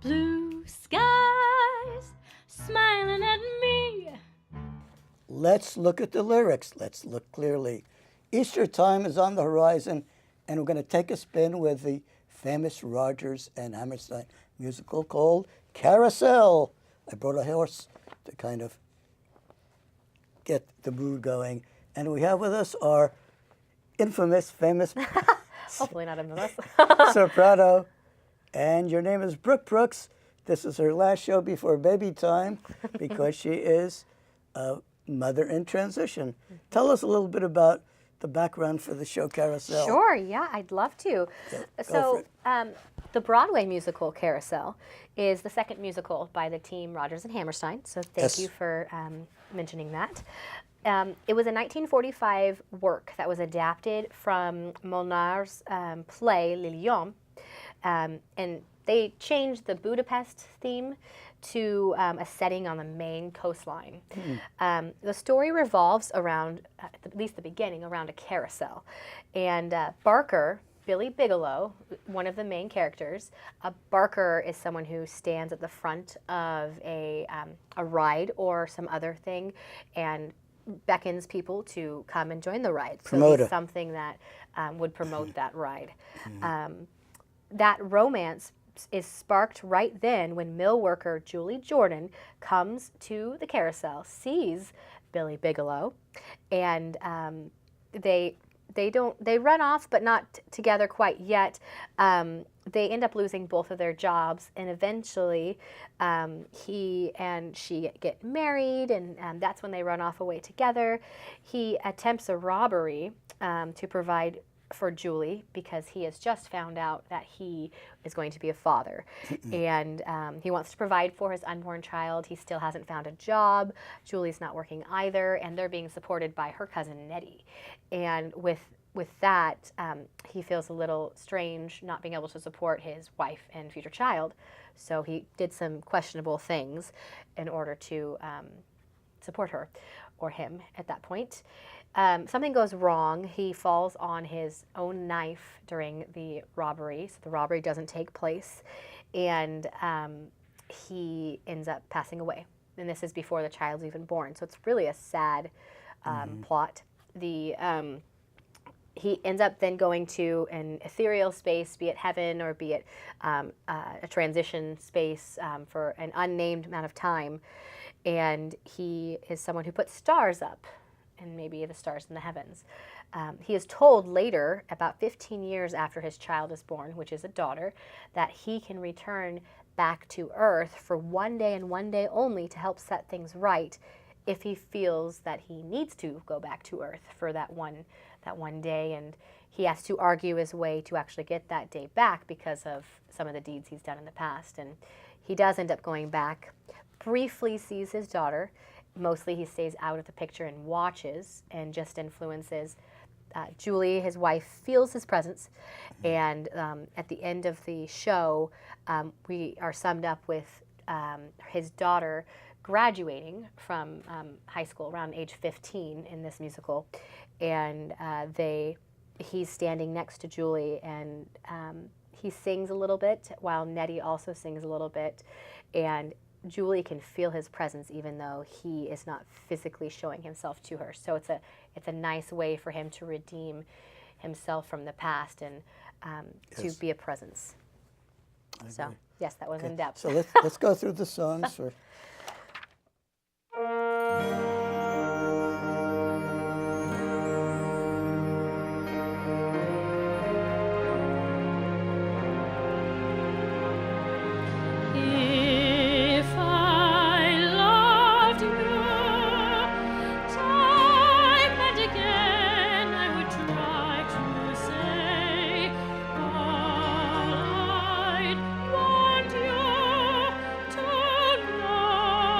blue skies smiling at me. Let's look at the lyrics. Let's look clearly. Easter time is on the horizon, and we're going to take a spin with the famous Rogers and Hammerstein musical called Carousel. I brought a horse to kind of get the mood going. And we have with us our infamous, famous Hopefully not infamous. soprano. And your name is Brooke Brooks. This is her last show before baby time because she is a mother in transition. Tell us a little bit about the background for the show Carousel. Sure, yeah, I'd love to. Go for it. The Broadway musical Carousel is the second musical by the team Rogers and Hammerstein, so thank you for mentioning that. It was a 1945 work that was adapted from Molnar's play Les Lions, and they changed the Budapest theme to a setting on the Maine coastline. The story revolves around, at least the beginning, around a carousel. And Barker, Billy Bigelow, one of the main characters, Barker is someone who stands at the front of a ride or some other thing and beckons people to come and join the ride. So it's something that would promote that ride. That romance is sparked right then when mill worker Julie Jordan comes to the carousel, sees Billy Bigelow, and they run off, but not together quite yet. They end up losing both of their jobs, and eventually he and she get married, and that's when they run off away together. He attempts a robbery to provide for Julie because he has just found out that he is going to be a father. And he wants to provide for his unborn child. He still hasn't found a job. Julie's not working either, and they're being supported by her cousin Nettie. And with that, he feels a little strange not being able to support his wife and future child. So he did some questionable things in order to support her or him at that point. Something goes wrong. He falls on his own knife during the robbery, so the robbery doesn't take place, and he ends up passing away. And this is before the child's even born, so it's really a sad plot. He ends up then going to an ethereal space, be it heaven or be it a transition space for an unnamed amount of time, and he is someone who puts stars up, and maybe the stars in the heavens. He is told later, about 15 years after his child is born, which is a daughter, that he can return back to Earth for one day and one day only to help set things right if he feels that he needs to go back to Earth for that one day. And he has to argue his way to actually get that day back because of some of the deeds he's done in the past. And he does end up going back, briefly sees his daughter. Mostly he stays out of the picture and watches and just influences. Julie, his wife, feels his presence, and at the end of the show, we are summed up with his daughter graduating from high school around age 15 in this musical, and he's standing next to Julie, and he sings a little bit while Nettie also sings a little bit, and Julie can feel his presence even though he is not physically showing himself to her. So it's a nice way for him to redeem himself from the past and to be a presence. So yes, that was in depth. So let's go through the songs for. Want you to know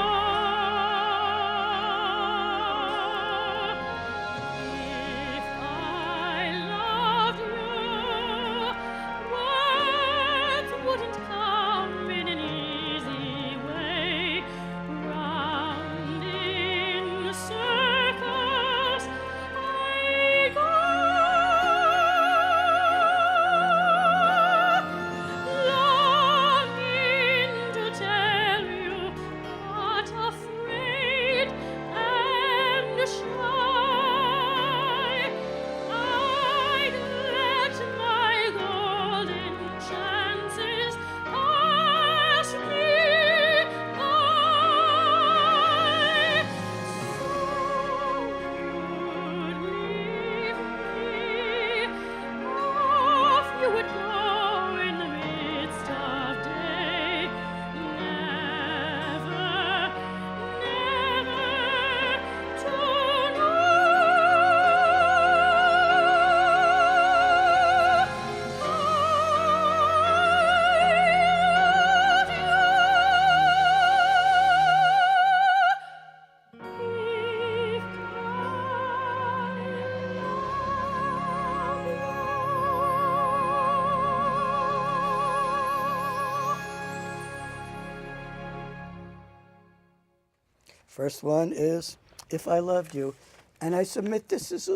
First one is If I Loved You. And I submit this as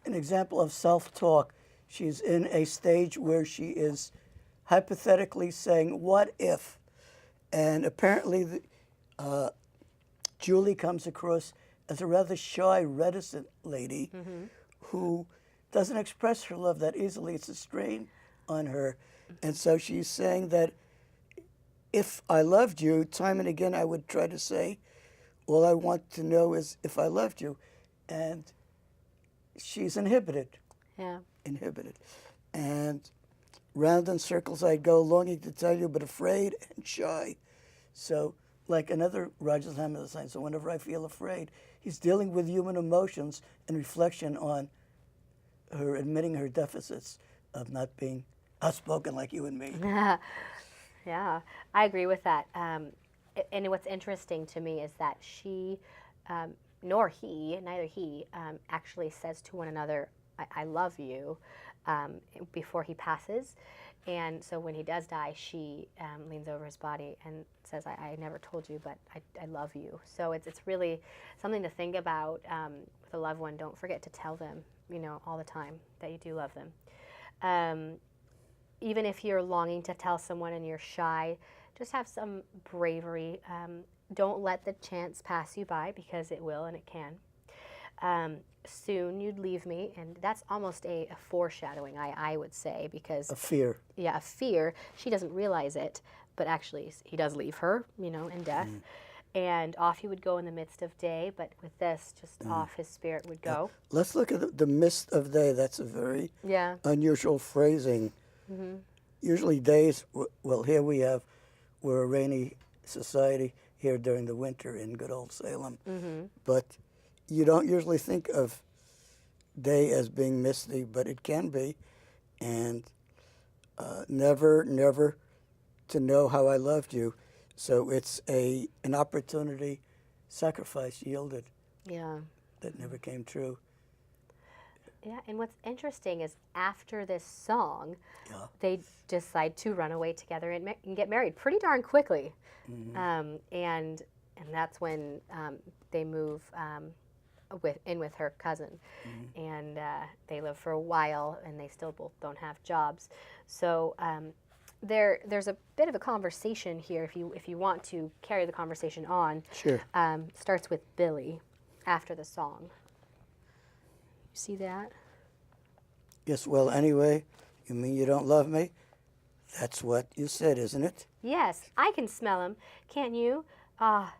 an example of self-talk. She's in a stage where she is hypothetically saying, what if? And apparently Julie comes across as a rather shy, reticent lady who doesn't express her love that easily. It's a strain on her. And so she's saying that if I loved you, time and again I would try to say, all I want to know is if I loved you. And she's inhibited. Yeah. Inhibited. And round in circles I'd go, longing to tell you, but afraid and shy. So, like another Rogers Hammerstein, so whenever I feel afraid, he's dealing with human emotions and reflection on her admitting her deficits of not being outspoken like you and me. Yeah, I agree with that. And what's interesting to me is that she, neither he, actually says to one another, I love you, before he passes. And so when he does die, she leans over his body and says, I never told you, but I love you. So it's really something to think about with a loved one. Don't forget to tell them, all the time that you do love them. Even if you're longing to tell someone and you're shy, just have some bravery. Don't let the chance pass you by, because it will and it can. Soon you'd leave me, and that's almost a foreshadowing, I would say, because A fear. Yeah, a fear. She doesn't realize it, but actually he does leave her, in death. And off he would go in the midst of day, but with this, just off his spirit would go. Let's look at the mist of day. That's a very unusual phrasing. Usually days, well, here we're a rainy society here during the winter in good old Salem. But you don't usually think of day as being misty, but it can be. And never to know how I loved you. So it's an opportunity, sacrifice yielded. Yeah. That never came true. Yeah, and what's interesting is after this song, they decide to run away together and get married pretty darn quickly. And that's when they move with her cousin. And they live for a while, and they still both don't have jobs. So there's a bit of a conversation here, if you want to carry the conversation on. Sure. Starts with Billy after the song. You see that? Yes, well, anyway, you mean you don't love me? That's what you said, isn't it? Yes, I can smell them. Can't you? Ah,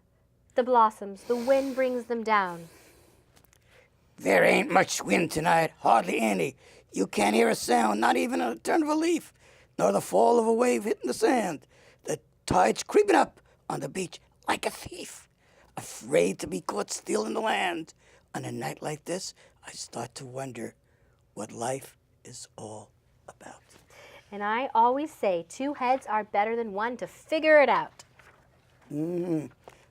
the blossoms. The wind brings them down. There ain't much wind tonight, hardly any. You can't hear a sound, not even a turn of a leaf, nor the fall of a wave hitting the sand. The tide's creeping up on the beach like a thief, afraid to be caught stealing the land. On a night like this, I start to wonder what life is all about. And I always say 2 heads are better than 1 to figure it out.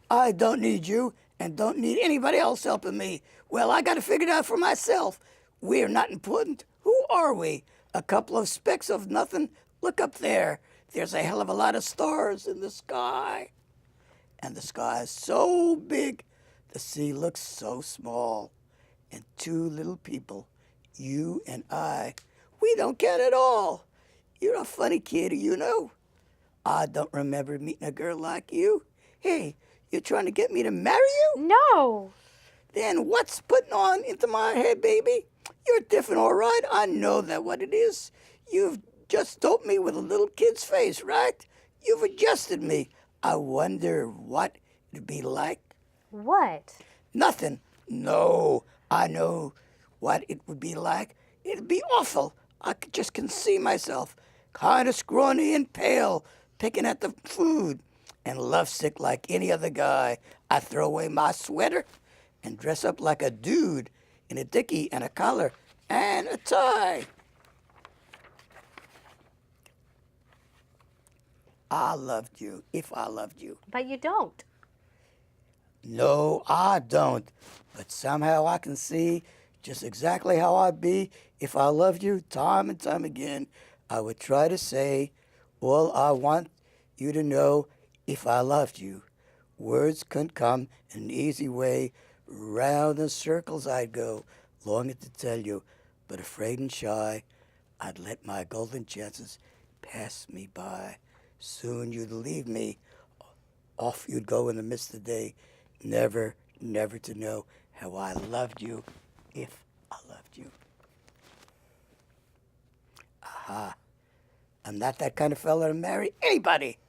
I don't need you and don't need anybody else helping me. Well, I got to figure it out for myself. We're not important. Who are we? A couple of specks of nothing? Look up there. There's a hell of a lot of stars in the sky. And the sky is so big, the sea looks so small. And 2 little people, you and I, we don't count at all. You're a funny kid, I don't remember meeting a girl like you. Hey, you're trying to get me to marry you? No. Then what's putting on into my head, baby? You're different, all right. I know that what it is. You've just doped me with a little kid's face, right? You've adjusted me. I wonder what it'd be like. What? Nothing. No, I know what it would be like. It'd be awful. I just can see myself, kind of scrawny and pale, picking at the food, and lovesick like any other guy. I throw away my sweater and dress up like a dude in a dickie and a collar and a tie. I loved you, if I loved you. But you don't. No, I don't. But somehow I can see just exactly how I'd be if I loved you time and time again. I would try to say all I want you to know if I loved you. Words couldn't come in an easy way. Round in circles I'd go, longing to tell you, but afraid and shy, I'd let my golden chances pass me by. Soon you'd leave me, off you'd go in the midst of the day, never, never to know how I loved you, if I loved you. Aha. I'm not that kind of fella to marry anybody.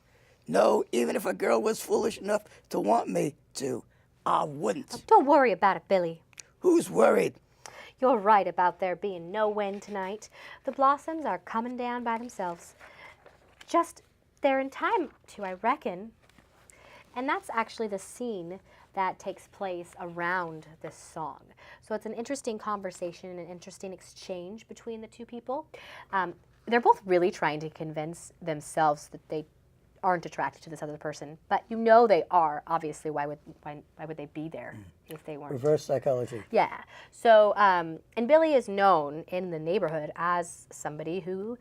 No, even if a girl was foolish enough to want me to, I wouldn't. Don't worry about it, Billy. Who's worried? You're right about there being no wind tonight. The blossoms are coming down by themselves. Just, they're in time to, I reckon. And that's actually the scene that takes place around this song. So it's an interesting conversation and an interesting exchange between the two people. They're both really trying to convince themselves that they aren't attracted to this other person, but you know they are. Obviously, why would they be there if they weren't? Reverse psychology. Yeah. So, and Billy is known in the neighborhood as somebody who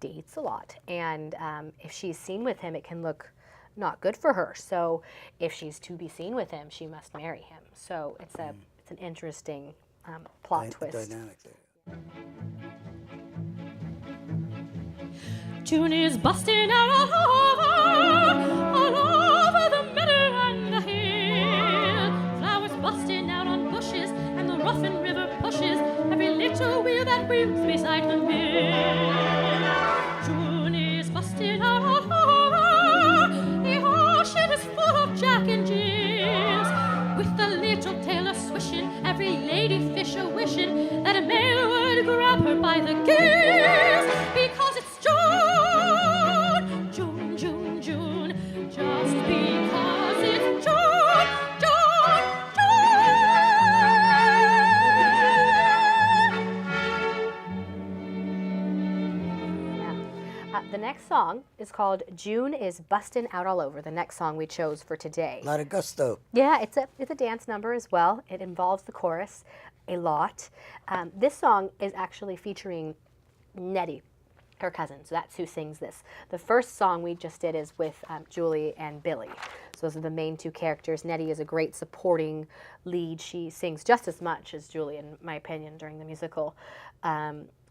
dates a lot, and if she's seen with him, it can look not good for her. So, if she's to be seen with him, she must marry him. So it's an interesting plot twist. Dynamic there. June is busting out all over the meadow and the hill. Flowers busting out on bushes, and the roughened river pushes every little wheel that wheels beside the mill. June is busting out all over. The ocean is full of Jack and Jills, with the little tail a swishing, every lady fish a wishing that a male would grab her by the gills, because it's June, June, June, June, just because it's June, June, June. The next song is called June is Bustin' Out All Over, the next song we chose for today. A lot of gusto. Yeah, it's a dance number as well. It involves the chorus a lot. This song is actually featuring Nettie, her cousin. So that's who sings this. The first song we just did is with Julie and Billy. So those are the main two characters. Nettie is a great supporting lead. She sings just as much as Julie, in my opinion, during the musical.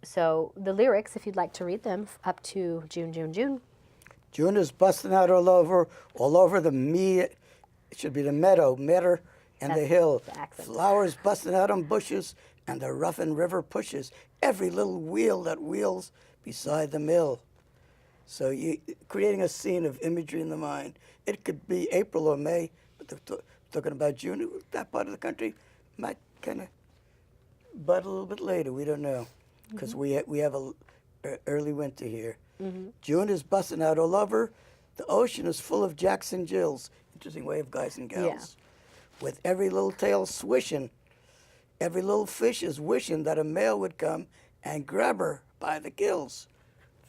So the lyrics, if you'd like to read them, up to June, June, June. June is busting out all over the it should be the meadow, and That's the hill. the accent. Flowers busting out on bushes, and the roughened river pushes every little wheel that wheels beside the mill. So you creating a scene of imagery in the mind. It could be April or May, but they're talking about June. That part of the country might kind of bud a little bit later. We don't know, because we have a early winter here. June is busting out all over. The ocean is full of Jacks and Jills. Interesting way of guys and gals. With every little tail swishing, every little fish is wishing that a male would come and grab her by the gills.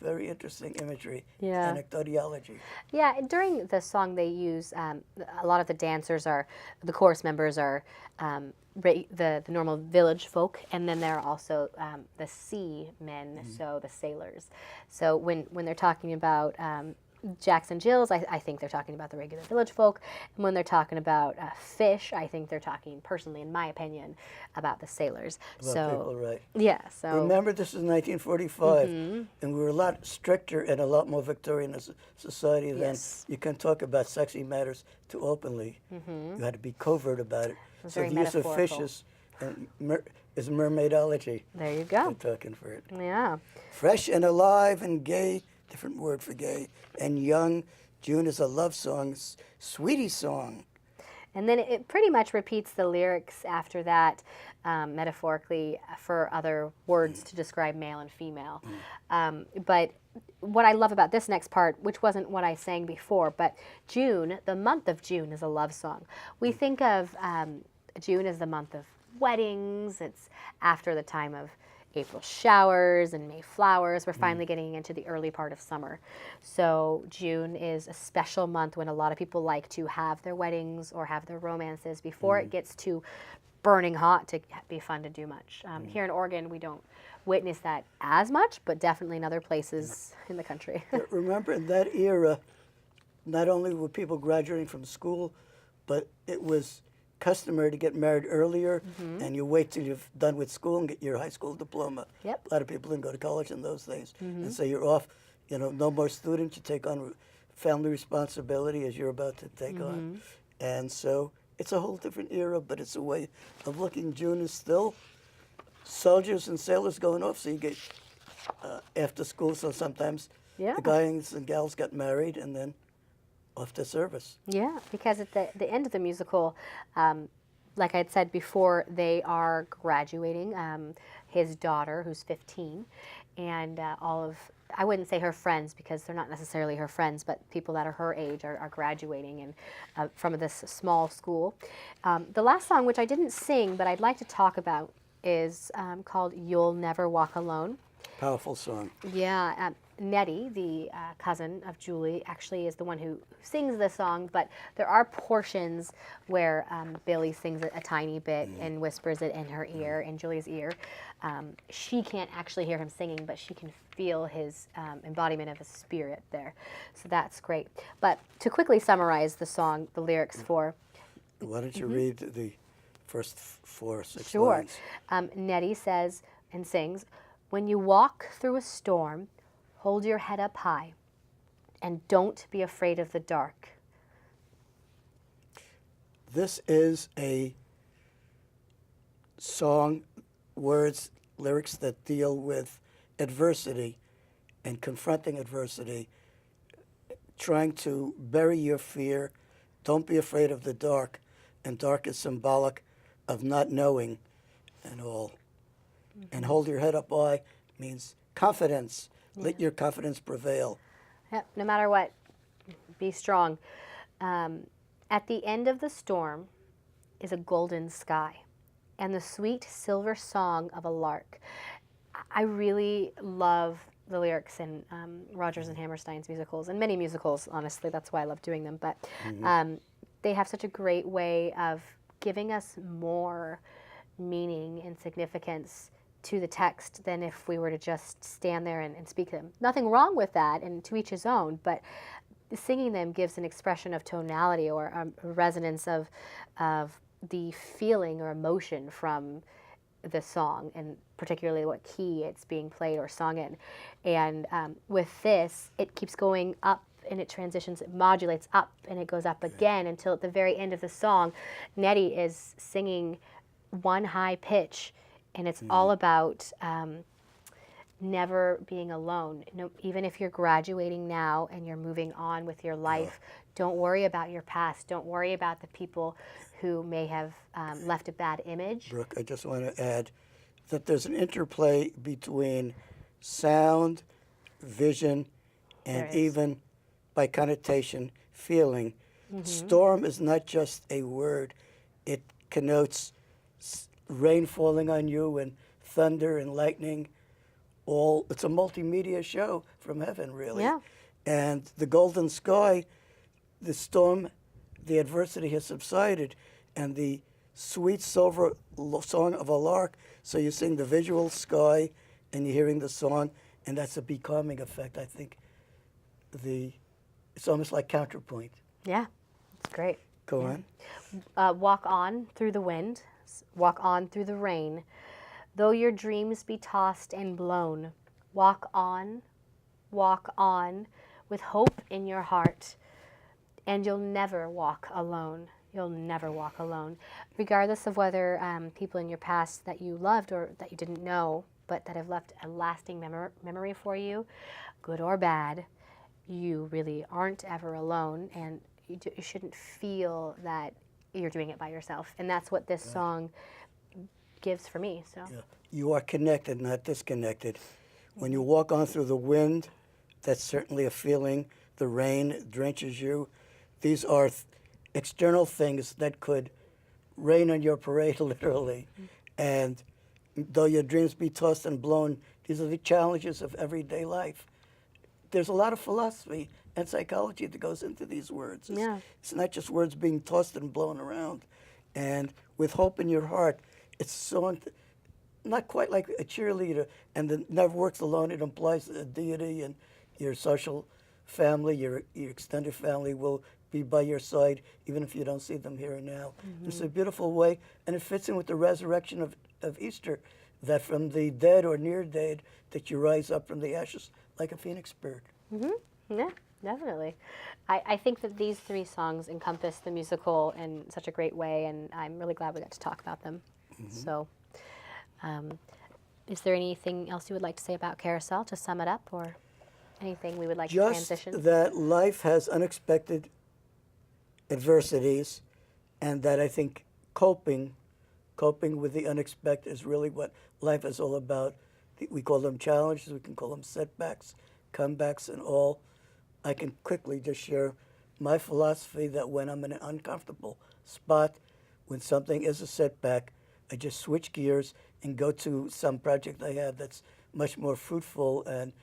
Very interesting imagery. Yeah. Anecdotiology. Yeah, during the song they use, a lot of the dancers are, the chorus members are the normal village folk, and then there are also the sea men, so the sailors. So when they're talking about Jacks and Jills, I think they're talking about the regular village folk. And when they're talking about fish, I think they're talking, personally, in my opinion, about the sailors. About people, right. Yeah, so. Remember, this is 1945, and we were a lot stricter and a lot more Victorian as a society then. Yes. You can't talk about sexy matters too openly. You had to be covert about it. So very the use of metaphorical. fishes is mermaidology. There you go. They're talking for it. Yeah. Fresh and alive and gay, different word for gay, and young. June is a love song, sweetie song. And then it pretty much repeats the lyrics after that, metaphorically, for other words to describe male and female. But what I love about this next part, which wasn't what I sang before, but June, the month of June, is a love song. We think of June as the month of weddings. It's after the time of April showers and May flowers. We're finally getting into the early part of summer. So June is a special month when a lot of people like to have their weddings or have their romances before it gets too burning hot to be fun to do much. Here in Oregon, we don't witness that as much, but definitely in other places in the country. Remember, in that era, not only were people graduating from school, but it was customary to get married earlier, and you wait till you're done with school and get your high school diploma. Yep. A lot of people didn't go to college in those days, and so you're off. No more students. You take on family responsibility as you're about to take on, and so it's a whole different era. But it's a way of looking. June is still soldiers and sailors going off, so you get after school. So sometimes Yeah. the guys and gals got married and then off to service. Yeah, because at the end of the musical, like I had said before, they are graduating. His daughter, who's 15, and I wouldn't say her friends because they're not necessarily her friends, but people that are her age are graduating and from this small school. The last song, which I didn't sing, but I'd like to talk about, is called You'll Never Walk Alone. Powerful song. Yeah, Nettie, the cousin of Julie, actually is the one who sings the song, but there are portions where Billy sings it a tiny bit and whispers it in her ear, in Julie's ear. She can't actually hear him singing, but she can feel his embodiment of his spirit there. So that's great. But to quickly summarize the song, the lyrics for... Why don't you read the first 4 or 6 Sure. lines? Nettie says and sings, "When you walk through a storm, hold your head up high, and don't be afraid of the dark." This is a song, words, lyrics that deal with adversity and confronting adversity, trying to bury your fear. Don't be afraid of the dark, and dark is symbolic of not knowing and all. And hold your head up high means confidence. Let your confidence prevail. Yep, no matter what, be strong. At the end of the storm is a golden sky and the sweet silver song of a lark. I really love the lyrics in Rogers and Hammerstein's musicals, and many musicals, honestly. That's why I love doing them. But they have such a great way of giving us more meaning and significance to the text than if we were to just stand there and speak them. Nothing wrong with that, and to each his own, but singing them gives an expression of tonality or a resonance of the feeling or emotion from the song, and particularly what key it's being played or sung in. And with this, it keeps going up and it transitions, it modulates up and it goes up again until at the very end of the song, Nettie is singing one high pitch, and it's all about never being alone. Even if you're graduating now and you're moving on with your life, don't worry about your past. Don't worry about the people who may have left a bad image. Brooke, I just want to add that there's an interplay between sound, vision, and even, by connotation, feeling. Storm is not just a word. It connotes rain falling on you and thunder and lightning. It's a multimedia show from heaven, really. Yeah. And the golden sky, the storm, the adversity has subsided, and the sweet silver song of a lark. So you sing the visual sky, and you're hearing the song, and that's a becalming effect. I think it's almost like counterpoint. Yeah, it's great. Go on. Walk on through the wind, walk on through the rain. Though your dreams be tossed and blown, walk on with hope in your heart, and you'll never walk alone. You'll never walk alone. Regardless of whether people in your past that you loved or that you didn't know, but that have left a lasting memory for you, good or bad, you really aren't ever alone, and you shouldn't feel that you're doing it by yourself. And that's what this song gives for me. So You are connected, not disconnected. When you walk on through the wind, that's certainly a feeling. The rain drenches you. These are external things that could rain on your parade, literally. And though your dreams be tossed and blown, these are the challenges of everyday life. There's a lot of philosophy and psychology that goes into these words. It's not just words being tossed and blown around. And with hope in your heart, it's so not quite like a cheerleader, and it never works alone. It implies a deity and your social family, your extended family will be by your side, even if you don't see them here and now. It's a beautiful way, and it fits in with the resurrection of Easter, that from the dead or near dead, that you rise up from the ashes like a phoenix bird. Yeah, definitely. I think that these three songs encompass the musical in such a great way, and I'm really glad we got to talk about them. So, is there anything else you would like to say about Carousel to sum it up, or anything we would like to transition? Just that life has unexpected adversities, and that I think coping with the unexpected is really what life is all about. We call them challenges, we can call them setbacks, comebacks, and all. I can quickly just share my philosophy that when I'm in an uncomfortable spot, when something is a setback, I just switch gears and go to some project I have that's much more fruitful and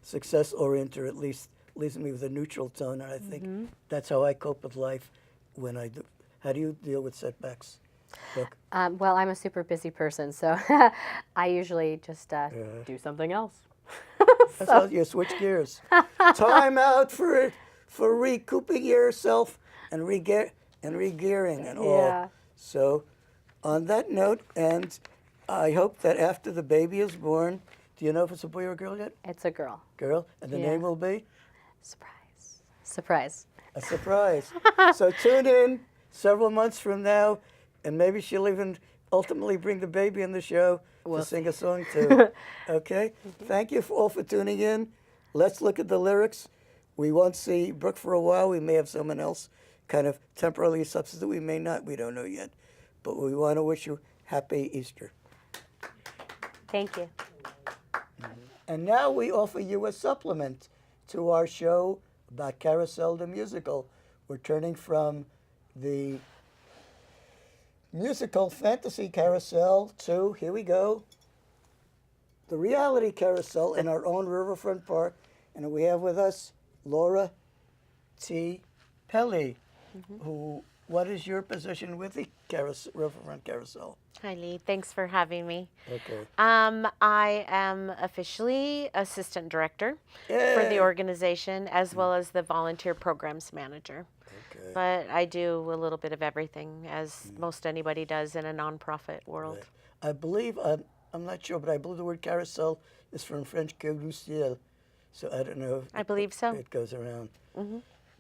success-oriented, or at least leaves me with a neutral tone. And I think that's how I cope with life when I do. How do you deal with setbacks, Brooke? Well, I'm a super busy person, so I usually just do something else. That's how you switch gears. Time out for recouping yourself and regearing and all. Yeah. So, on that note, and I hope that after the baby is born, do you know if it's a boy or a girl yet? It's a girl. Girl, and the name will be? Surprise. Surprise. A surprise. So tune in several months from now, and maybe she'll even ultimately bring the baby in the show to sing a song too. Okay? Thank you all for tuning in. Let's look at the lyrics. We won't see Brooke for a while. We may have someone else kind of temporarily substitute. We may not. We don't know yet. But we want to wish you happy Easter. Thank you. And now we offer you a supplement to our show about Carousel the musical. We're turning from the musical fantasy Carousel to, here we go, the reality Carousel in our own Riverfront Park. And we have with us Laura T. Pelly, who, what is your position with the Riverfront Carousel? Hi, Lee. Thanks for having me. Okay. I am officially assistant director for the organization, as well as the volunteer programs manager. Okay. But I do a little bit of everything, as most anybody does in a nonprofit world. Right. I believe, I'm not sure, but I believe the word carousel is from French carousel. So I don't know if I believe so. It goes around.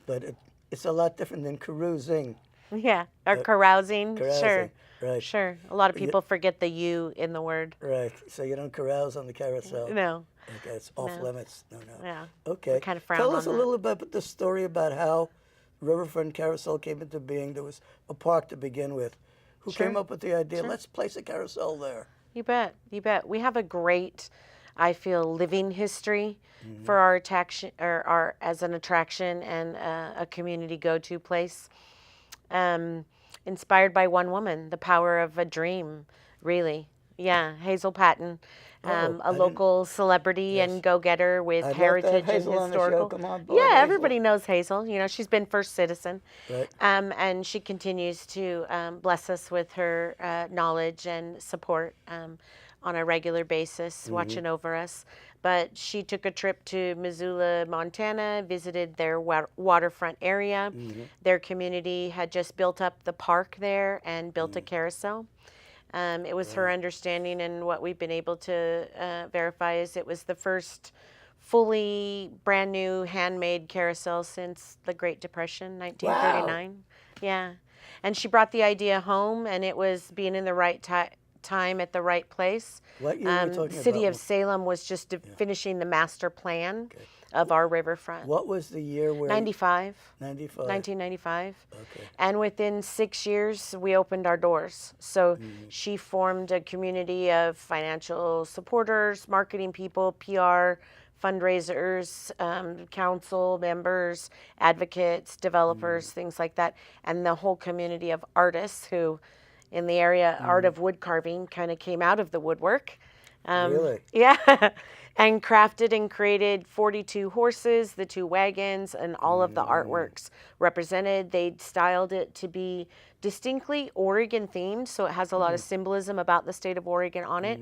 But it's a lot different than carousing. Yeah, or carousing. Carousing, Sure. right. Sure. A lot of people forget the U in the word. Right. So you don't carouse on the carousel. No. Okay, it's off limits. No. Yeah. Okay. We kind of frown Tell on us a that. little bit about the story about how Riverfront Carousel came into being. There was a park to begin with. Who came up with the idea? Let's place a carousel there. You bet. You bet. We have a great, I feel, living history for our attraction, or our as an attraction and a community go-to place. Inspired by one woman, the power of a dream, really. Yeah, Hazel Patton, a local celebrity and go-getter with heritage and Hazel on the show. historical. Come on, boy, Yeah, Hazel. everybody knows Hazel. You know, she's been First Citizen. Right. And she continues to bless us with her knowledge and support on a regular basis, watching over us. But she took a trip to Missoula, Montana, visited their waterfront area. Their community had just built up the park there and built a carousel. It was her understanding, and what we've been able to verify is it was the first fully brand new handmade carousel since the Great Depression, 1939. Yeah. And she brought the idea home, and it was being in the right time at the right place. What year are we talking The city about? of Salem was just finishing the master plan of our riverfront. What was the year where? 95. 95. 1995. Okay. And within 6 years, we opened our doors. So she formed a community of financial supporters, marketing people, PR, fundraisers, council members, advocates, developers, things like that, and the whole community of artists who, in the area, art of wood carving kind of came out of the woodwork. Really? Yeah. And crafted and created 42 horses, the 2 wagons, and all of the artworks represented. They styled it to be distinctly Oregon themed, so it has a lot of symbolism about the state of Oregon on it.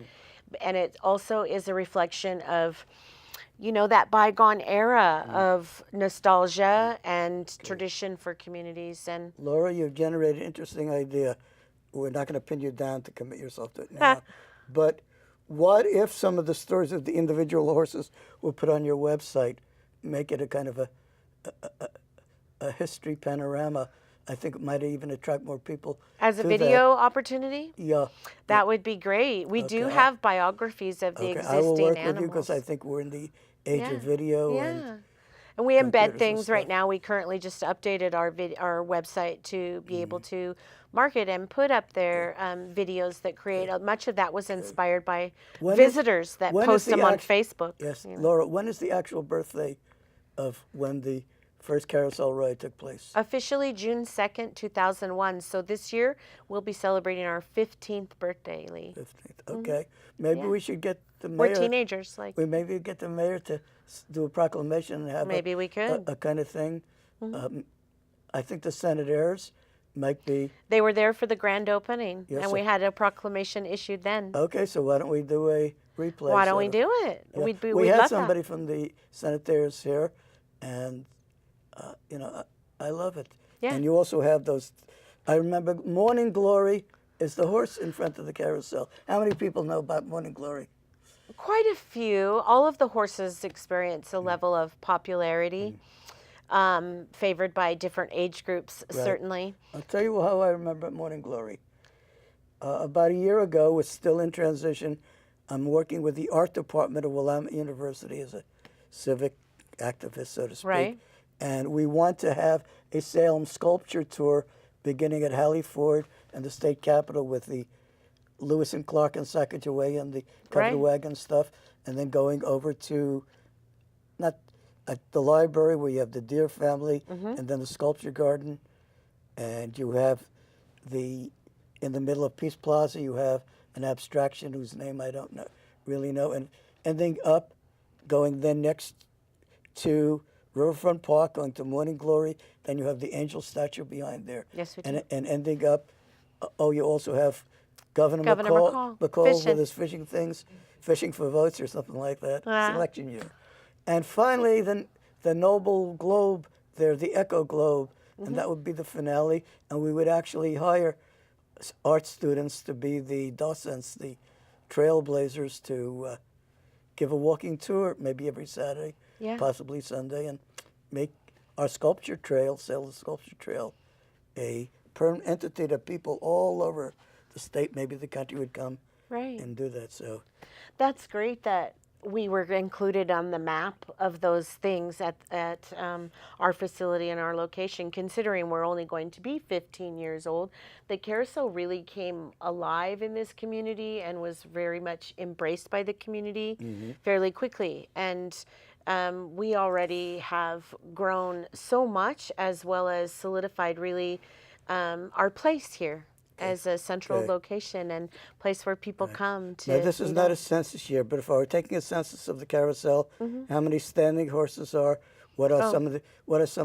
And it also is a reflection of you know, that bygone era of nostalgia and tradition for communities. And Laura, you've generated an interesting idea. We're not going to pin you down to commit yourself to it now. But what if some of the stories of the individual horses were put on your website, make it a kind of a history panorama? I think it might even attract more people. as a to video opportunity, Yeah. that would be great. We do Okay. have biographies of the Okay, existing I will work animals. with you because I think we're in the age Yeah. of video. Yeah. And we embed computers and things right stuff. now. We currently just updated our website to be able to market and put up their videos that create. Much of that was inspired by When is- visitors that when is post the them on act- Facebook. Yes, you know. Laura, when is the actual birthday of when the first carousel ride took place? Officially June 2nd, 2001. So this year we'll be celebrating our 15th birthday, Lee. 15th. Okay. Maybe Yeah. we should get the We're mayor. teenagers, like. We maybe get the mayor to do a proclamation and have Maybe we could. a kind of thing. I think the Senate heirs might be. They were there for the grand opening, Yes, and we sir. had a proclamation issued then. Okay, so why don't we do a replay? Why don't we sort of- do it? Yeah. We'd we had love somebody that. from the Senate heirs here, and I love it. Yeah. And you also have those. I remember Morning Glory is the horse in front of the carousel. How many people know about Morning Glory? Quite a few. All of the horses experience a level of popularity, favored by different age groups, certainly. I'll tell you how I remember Morning Glory. About a year ago, was still in transition. I'm working with the art department of Willamette University as a civic activist, so to speak. Right. And we want to have a Salem sculpture tour beginning at Halley Ford and the state capitol with the Lewis and Clark and Sacagawea and the covered Right. wagon stuff, and then going over to not at the library where you have the Deer family, and then the sculpture garden, and you have in the middle of Peace Plaza you have an abstraction whose name I don't really know, and ending up going then next to Riverfront Park, going to Morning Glory. Then you have the angel statue behind there. Yes, we and ending up. You also have Governor Governor McCall fishing. with his fishing things, fishing for votes or something like that. Ah. It's election year. And finally, the Noble Globe there, the Echo Globe, and that would be the finale. And we would actually hire art students to be the docents, the trailblazers, to give a walking tour, maybe every Saturday, Yeah. possibly Sunday, and make our sculpture trail, sell the sculpture trail, a permanent entity that people all over the state, maybe the country, would come Right. and do that. So That's great that we were included on the map of those things at our facility and our location, considering we're only going to be 15 years old. The carousel really came alive in this community and was very much embraced by the community fairly quickly. And we already have grown so much, as well as solidified really our place here as a central location and place where people come to. now this is not a census year, but if I were taking a census of the carousel, how many standing horses are? What are some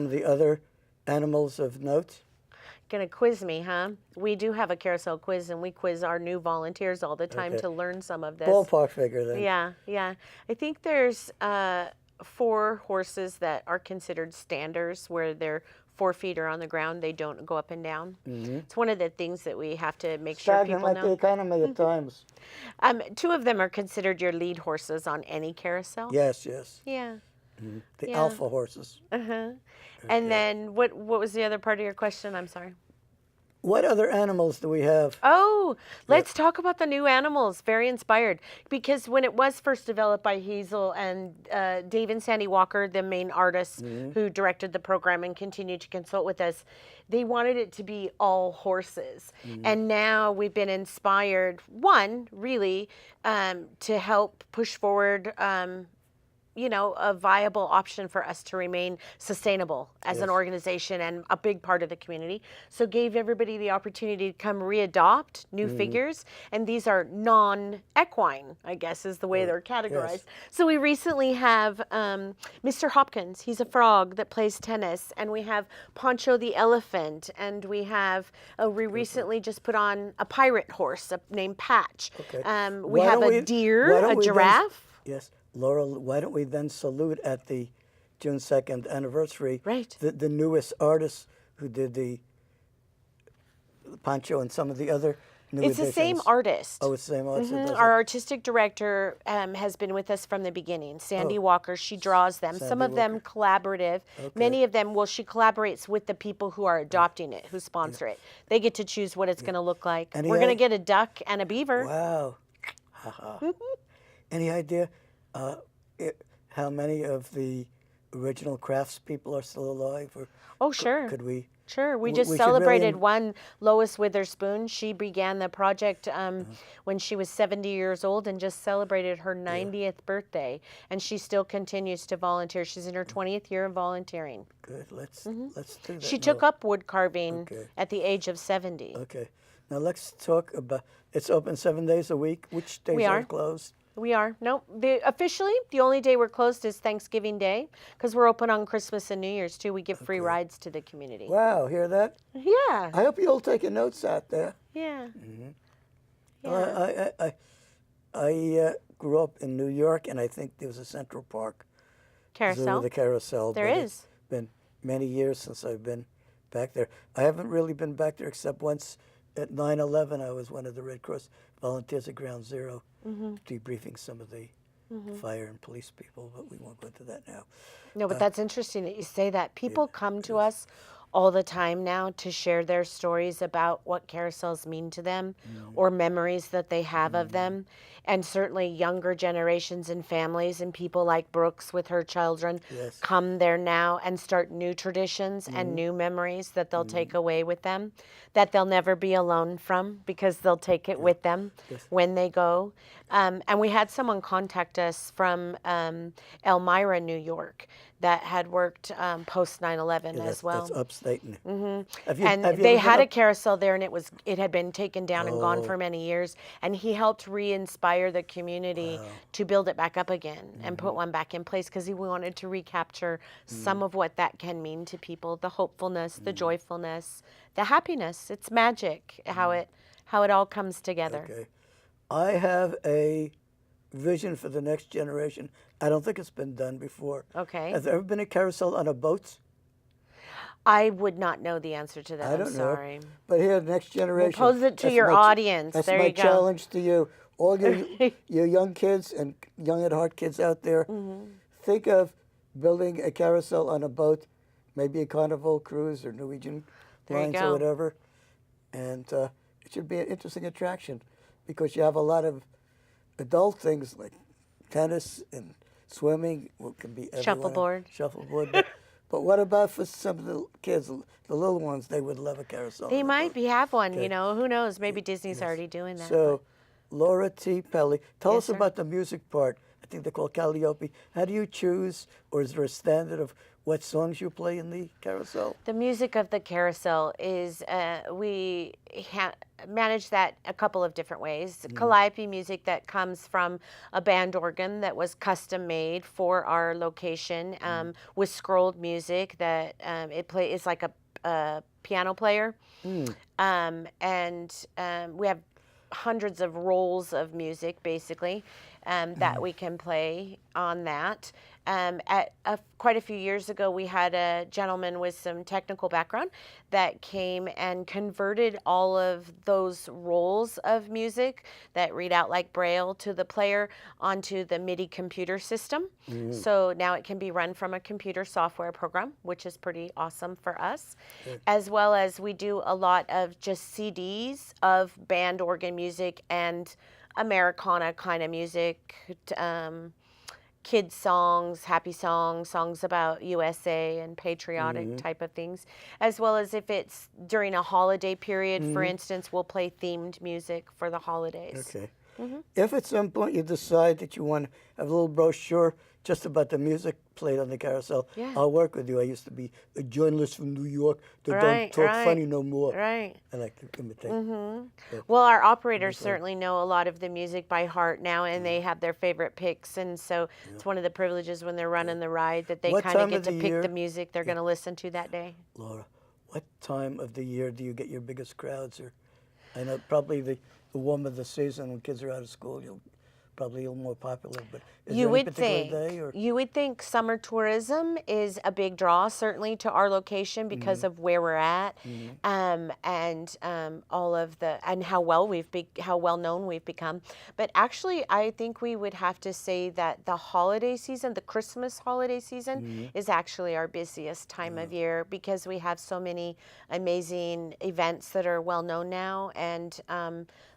of the other animals of note? Gonna quiz me, huh? We do have a carousel quiz, and we quiz our new volunteers all the time Okay. to learn some of this. Ballpark figure then. Yeah. I think there's 4 horses that are considered standers, where their 4 feet are on the ground. They don't go up and down. It's one of the things that we have to make sure Stagnant people like the know. economy at times. 2 of them are considered your lead horses on any carousel. Yes. Yeah. The Yeah. alpha horses. And then what was the other part of your question? I'm sorry. What other animals do we have? Oh, let's talk about the new animals. Very inspired. Because when it was first developed by Hazel and Dave and Sandy Walker, the main artists who directed the program and continued to consult with us, they wanted it to be all horses. And now we've been inspired, really, to help push forward a viable option for us to remain sustainable as an organization and a big part of the community. So gave everybody the opportunity to come readopt new figures. And these are non-equine, I guess is the way they're categorized. So we recently have Mr. Hopkins. He's a frog that plays tennis. And we have Poncho the elephant. And we have, we recently just put on a pirate horse named Patch. Okay. We Why have don't a why deer, don't a we then- giraffe. Yes. Laura, why don't we then salute at the June 2nd anniversary Right. the newest artists who did the poncho and some of the other new It's additions. the same artist. Oh, it's the same artist. that does Our it? artistic director has been with us from the beginning. Sandy Oh. Walker, she draws them. Some Sandy of them collaborative. Many of them, well, she collaborates with the people who are adopting it, who sponsor it. They get to choose what it's going to look like. Any We're going to idea- get a duck and a beaver. Wow. Any idea how many of the original crafts people are still alive? Or Oh, sure. could we? Sure, we We- just we should really celebrated im- one, Lois Witherspoon. She began the project when she was 70 years old and just celebrated her 90th birthday. And she still continues to volunteer. She's in her 20th year of volunteering. Good. Let's do that. She now. took up wood carving Okay. at the age of 70. Okay. Now let's talk about. It's open 7 days a week. Which days We are are. closed? We are. No, officially, the only day we're closed is Thanksgiving Day because we're open on Christmas and New Year's too. We give free rides to the community. Wow. Hear that? Yeah. I hope you're all taking notes out there. Yeah. Well, I grew up in New York, and I think there was a Central Park zoo Carousel. with a carousel. There but is. It's been many years since I've been back there. I haven't really been back there except once at 9/11. I was one of the Red Cross volunteers at Ground Zero, debriefing some of the fire and police people, but we won't go into that now. No, but that's interesting that you say that. People come to us all the time now to share their stories about what carousels mean to them or memories that they have of them. And certainly younger generations and families and people like Brooks with her children Yes. come there now and start new traditions and new memories that they'll take away with them, that they'll never be alone from because they'll take it with them when they go. And we had someone contact us from Elmira, New York, that had worked post 9/11 Yeah, as well. That's upstate. Have you, And have you they ever had been a carousel there, and it had been taken down and gone for many years. And he helped re-inspire the community to build it back up again and put one back in place because he wanted to recapture some of what that can mean to people: the hopefulness, the joyfulness, the happiness. It's magic how it all comes together. Okay. I have a vision for the next generation. I don't think it's been done before. Okay. Has there ever been a carousel on a boat? I would not know the answer to that. I don't I'm know. sorry. But here, next generation. pose it to that's your my audience. That's There my you go. challenge to you. All you young kids and young at heart kids out there, think of building a carousel on a boat, maybe a Carnival cruise or Norwegian There you lines go. or whatever. And it should be an interesting attraction because you have a lot of adult things like tennis and swimming. Well, can be everyone. Shuffleboard. Shuffleboard. But what about for some of the kids, the little ones? They would love a carousel. They on a might boat. have one, you know. Who knows? Maybe Disney's already doing that. So, Laura T. Pelly, tell Yes, us sir. about the music part. I think they're called Calliope. How do you choose, or is there a standard of what songs you play in the carousel? The music of the carousel is, we manage that a couple of different ways. Calliope music that comes from a band organ that was custom made for our location with scrolled music that it's like a piano player. And we have hundreds of rolls of music basically that we can play on that. Quite a few years ago, we had a gentleman with some technical background that came and converted all of those rolls of music that read out like Braille to the player onto the MIDI computer system. So now it can be run from a computer software program, which is pretty awesome for us. As well as we do a lot of just CDs of band organ music and Americana kind of music, kids songs, happy songs, songs about USA and patriotic type of things, as well as if it's during a holiday period, for instance, we'll play themed music for the holidays. Okay. If at some point you decide that you want to have a little brochure just about the music played on the carousel, Yeah. I'll work with you. I used to be a journalist from New York that Right, don't talk right, funny no more. Right. I like to imitate. Well, our operators certainly know a lot of the music by heart now, and they have their favorite picks, and so it's one of the privileges when they're running the ride that they What kind of time get of to the pick year- the music they're going to listen to that day. Laura, what time of the year do you get your biggest crowds? Or I know probably the warmer the season when kids are out of school, you'll probably a little more popular. But is You there any would particular think. day? Or? You would think summer tourism is a big draw, certainly to our location because of where we're at, and all of the and how well known we've become. But actually, I think we would have to say that the holiday season, the Christmas holiday season, is actually our busiest time of year because we have so many amazing events that are well known now, and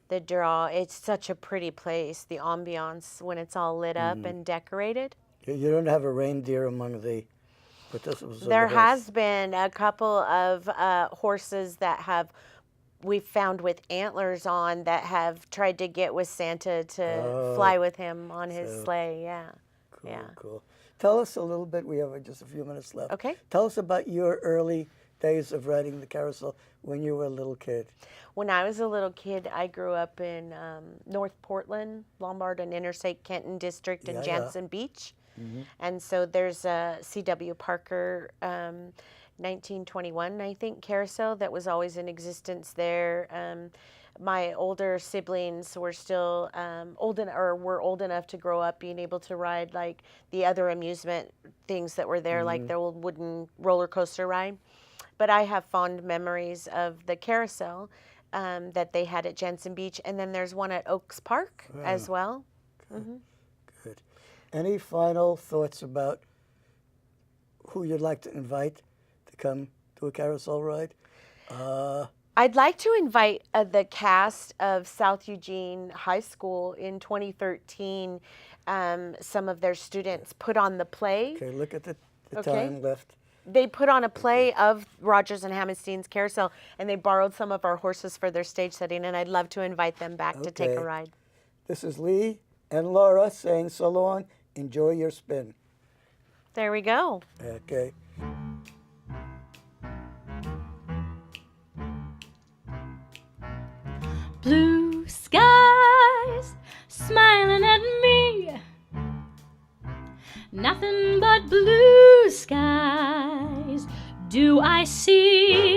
the draw. It's such a pretty place. The ambiance when it's all lit up and decorated. You don't have a reindeer among the participants. There has been a couple of horses that we've found with antlers on that have tried to get with Santa to fly with him on his sleigh. Yeah. Cool, Yeah. cool. Tell us a little bit. We have just a few minutes left. Okay. Tell us about your early days of riding the carousel when you were a little kid. When I was a little kid, I grew up in North Portland, Lombard and Interstate Kenton District in Jansen Beach. And so there's a C.W. Parker 1921, I think, carousel that was always in existence there. My older siblings were still were old enough to grow up being able to ride like the other amusement things that were there, like the old wooden roller coaster ride. But I have fond memories of the carousel that they had at Jensen Beach, and then there's one at Oaks Park as well. Good. Any final thoughts about who you'd like to invite to come to a carousel ride? I'd like to invite the cast of South Eugene High School in 2013. Some of their students put on the play. Okay, look at the time left. They put on a play of Rogers and Hammerstein's Carousel, and they borrowed some of our horses for their stage setting, and I'd love to invite them back to take a ride. This is Lee and Laura saying so long. Enjoy your spin. There we go. Okay. Blue skies smiling at me, nothing but blue skies do I see.